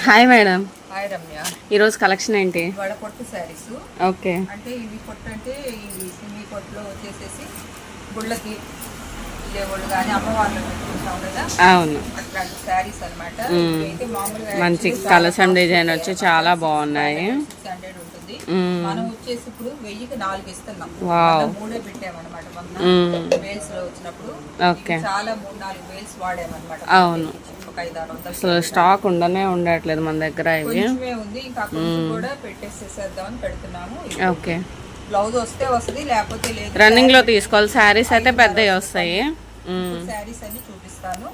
Hi madam. Hi Ramya. ఈరోజు collection ఏంటి? వాళ్ళ కొట్టు శారీస్. ఓకే. అంటే ఇవి కొట్టు అంటే ఇవి సిమ్మి కొట్టులో వచ్చేసేసి గుళ్ళకి లేవాళ్ళు కానీ అమ్మవాళ్ళు చూసాం కదా, అవును, అట్లాంటి శారీస్ అనమాట. అయితే మామూలుగా మంచి కలర్స్ అండ్ డిజైన్ వచ్చి చాలా బాగున్నాయి. 600 ఉంటుంది. మనం వచ్చేసి ఇప్పుడు 1000కి 4 ఇస్తున్నాం. 3 పెట్టామన్నమాట. మొన్న వేల్స్ లో వచ్చినప్పుడు చాలా 3-4 వేల్స్ వాడామన్నమాట. అవును, అసలు స్టాక్ ఉండట్లేదు మన దగ్గర. ఇవి ఉంది, ఇంకా కొంచెం కూడా పెట్టేసేసేద్దామని పెడుతున్నాము. ఓకే. బ్లౌజ్ వస్తే వస్తుంది, లేకపోతే లేదు. రన్నింగ్ లో తీసుకోవాలి. శారీస్ అయితే పెద్దవి వస్తాయి. శారీస్ అన్ని చూపిస్తాను.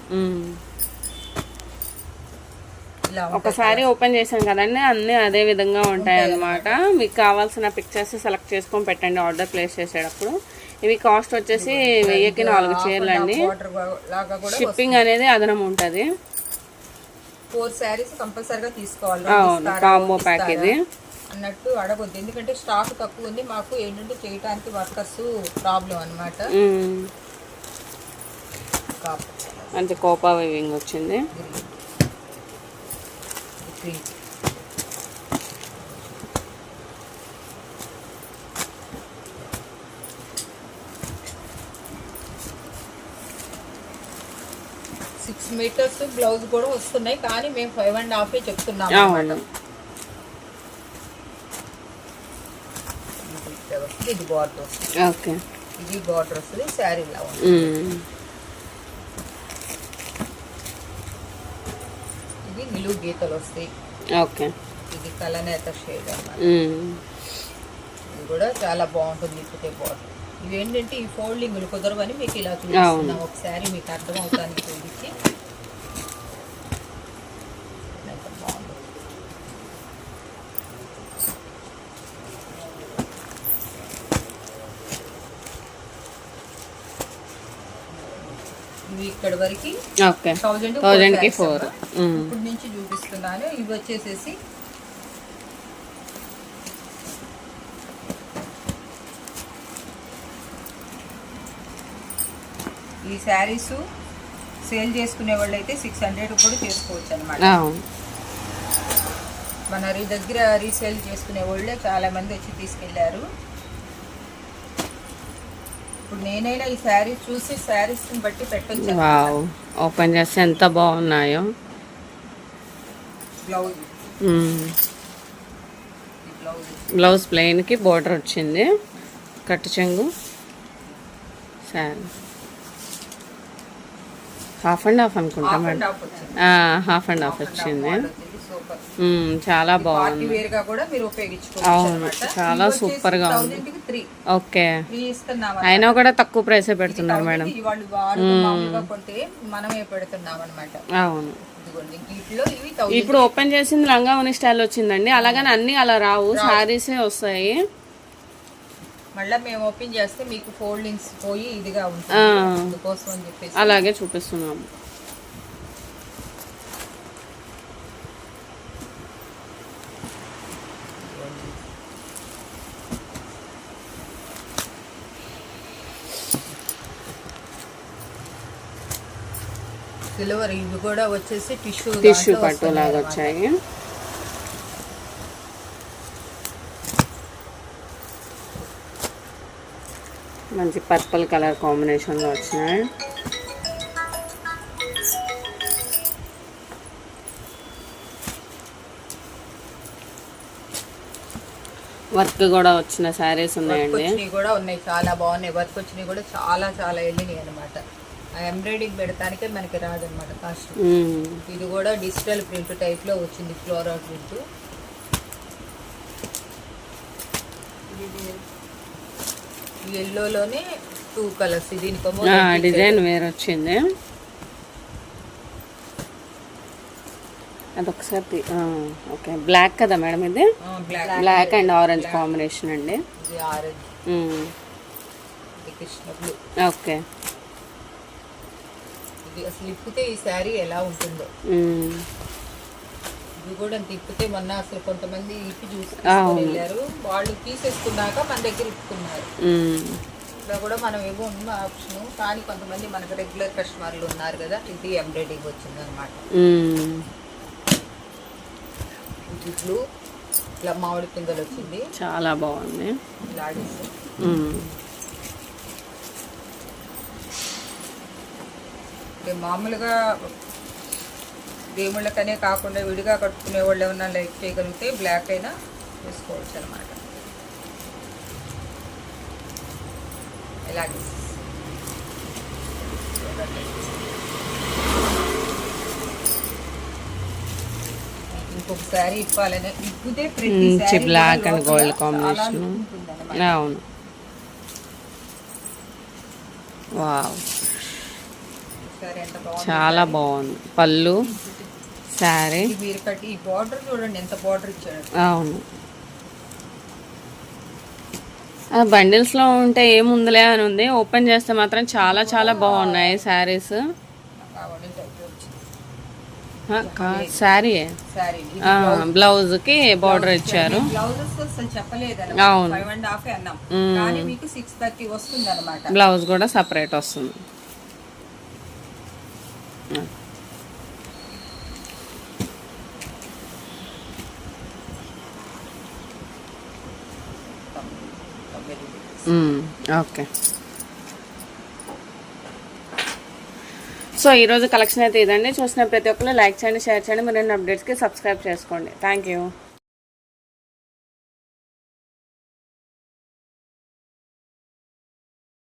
ఒకసారి ఓపెన్ చేసాం కదండి, అన్ని అదే విధంగా ఉంటాయి అన్నమాట. మీకు కావాల్సిన పిక్చర్స్ సెలెక్ట్ చేసుకొని పెట్టండి ఆర్డర్ ప్లేస్ చేసేటప్పుడు. ఇవి కాస్ట్ వచ్చేసి 1000కి 4 చీరలు అండి. షిప్పింగ్ అనేది అదనం ఉంటుంది. 4 శారీస్ కంపల్సరీగా తీసుకోవాలి. అవును, కాంబో ప్యాక్ ఇది అన్నట్టు అడగొద్దు, ఎందుకంటే స్టాక్ తక్కువ ఉంది. మాకు ఏంటంటే చేయడానికి వర్కర్స్ ప్రాబ్లం అనమాట. మంచి కోపా వీవింగ్ వచ్చింది. సిక్స్ మీటర్స్ బ్లౌజ్ కూడా వస్తున్నాయి, కానీ మేము 5.5 చెప్తున్నాము. ఇది బార్డర్ వస్తుంది. ఓకే, ఇది బార్డర్ వస్తుంది. శారీ ఇలా ఉంటుంది. ఇది నిలువు గీతలు వస్తాయి. ఓకే, ఇది కలనేత షేడ్ అన్నమాట. ఇది కూడా చాలా బాగుంటుంది. ఇప్పుడే బార్డర్ ఇవి ఏంటంటే ఈ ఫోల్డింగ్లు కుదరవని మీకు ఇలా చూపిస్తున్నాం. ఒకసారి మీకు అర్థం అవుతానికి చూపించి. ఇవి ఇక్కడ వరకు 1000కి 4. ఇప్పుడు నుంచి చూపిస్తున్నాను. ఇవి వచ్చేసేసి ఈ శారీస్ సేల్ చేసుకునే వాళ్ళు అయితే 600 కూడా చేసుకోవచ్చు అనమాట. మన దగ్గర రీసేల్ చేసుకునే వాళ్ళే చాలా మంది వచ్చి తీసుకెళ్లారు. ఇప్పుడు నేనైనా ఈ శారీస్ చూసి శారీస్ బట్టి పెట్టొచ్చు. ఓపెన్ చేస్తే ఎంత బాగున్నాయో. బ్లౌజ్ ప్లెయిన్ కి బోర్డర్ వచ్చింది. కట్టు చెంగు శారీ హాఫ్ అండ్ హాఫ్ అనుకుంటా మేడం. హాఫ్ అండ్ హాఫ్ వచ్చింది. చాలా బాగుంది. అవును, చాలా సూపర్ గా ఉంది. ఓకే, అయినా కూడా తక్కువ ప్రైస్ పెడుతున్నారు మేడం. అవును, ఇప్పుడు ఓపెన్ చేసింది లంగావోని స్టైల్ వచ్చిందండి. అలాగని అన్ని అలా రావు, శారీసే వస్తాయి. మళ్ళీ మేము ఓపెన్ చేస్తే మీకు ఫోల్డింగ్స్ పోయి ఇదిగా ఉంటుంది, అందుకోసం అని చెప్పేసి అలాగే చూపిస్తున్నాము. సిల్వర్ ఇవి కూడా వచ్చేసి టిష్యూ పట్టు లాగా వచ్చాయి. మంచి పర్పుల్ కలర్ కాంబినేషన్లో వచ్చినాయి. వర్క్ కూడా వచ్చిన శారీస్ ఉన్నాయండి. కూడా ఉన్నాయి, చాలా బాగున్నాయి. వర్క్ వచ్చినవి కూడా చాలా చాలా వెళ్ళినాయి అనమాట. ఎంబ్రాయిడింగ్ పెడతానికే మనకి రాదనమాట కాస్ట్. ఇది కూడా డిజిటల్ ప్రింట్ టైప్ లో వచ్చింది, ఫ్లోరల్ ప్రింట్. ఎల్లోలోనే 2 కలర్స్. దీనికి డిజైన్ వేరే వచ్చింది. అదొకసారి ఓకే, బ్లాక్ కదా మేడం ఇది? బ్లాక్ అండ్ ఆరెంజ్ కాంబినేషన్ అండి. ఓకే, ఇది అసలు ఇప్పితే ఈ శారీ ఎలా ఉంటుందో. ఇది కూడా తిప్పితే మొన్న అసలు కొంతమంది ఇప్పి చూసి వెళ్ళారు, వాళ్ళు తీసేసుకున్నాక మన దగ్గర ఇప్పుకున్నారు. ఇలా కూడా మనం ఏమో ఉన్న ఆప్షన్, కానీ కొంతమంది మనకు రెగ్యులర్ కస్టమర్లు ఉన్నారు కదా. ఇది ఎంబ్రాయిడింగ్ వచ్చింది అనమాట. ఈ బ్లూ ఇలా మామిడి పిందెలు వచ్చింది, చాలా బాగుంది. లాడీస్. మామూలుగా దేవుళ్ళకనే కాకుండా విడిగా కట్టుకునే వాళ్ళు ఏమన్నా లైక్ చేయగలిగితే బ్లాక్ అయినా వేసుకోవచ్చు అనమాట. ఇలాగే ఇంకొక శారీ ఇప్పాలనే ఇప్పుడే ప్రతి బ్లాక్ అండ్ గోల్డ్ కాంబినేషన్. అవును, వావ్, చాలా బాగుంది. పళ్ళు శారీ, మీరు కట్టి ఈ బార్డర్ చూడండి ఎంత బార్డర్ ఇచ్చాడు. అవును, బండిల్స్ లో ఉంటే ఏముందిలే అని ఉంది, ఓపెన్ చేస్తే మాత్రం చాలా చాలా బాగున్నాయి శారీస్. శారీ బ్లౌజ్ కి బార్డర్ ఇచ్చారు. అవును, బ్లౌజ్ కూడా సపరేట్ వస్తుంది. ఓకే, సో ఈరోజు కలెక్షన్ అయితే ఇదండి. చూసిన ప్రతి ఒక్కరు లైక్ చేయండి, షేర్ చేయండి, మరిన్ని అప్డేట్స్కి సబ్స్క్రైబ్ చేసుకోండి. Thank you.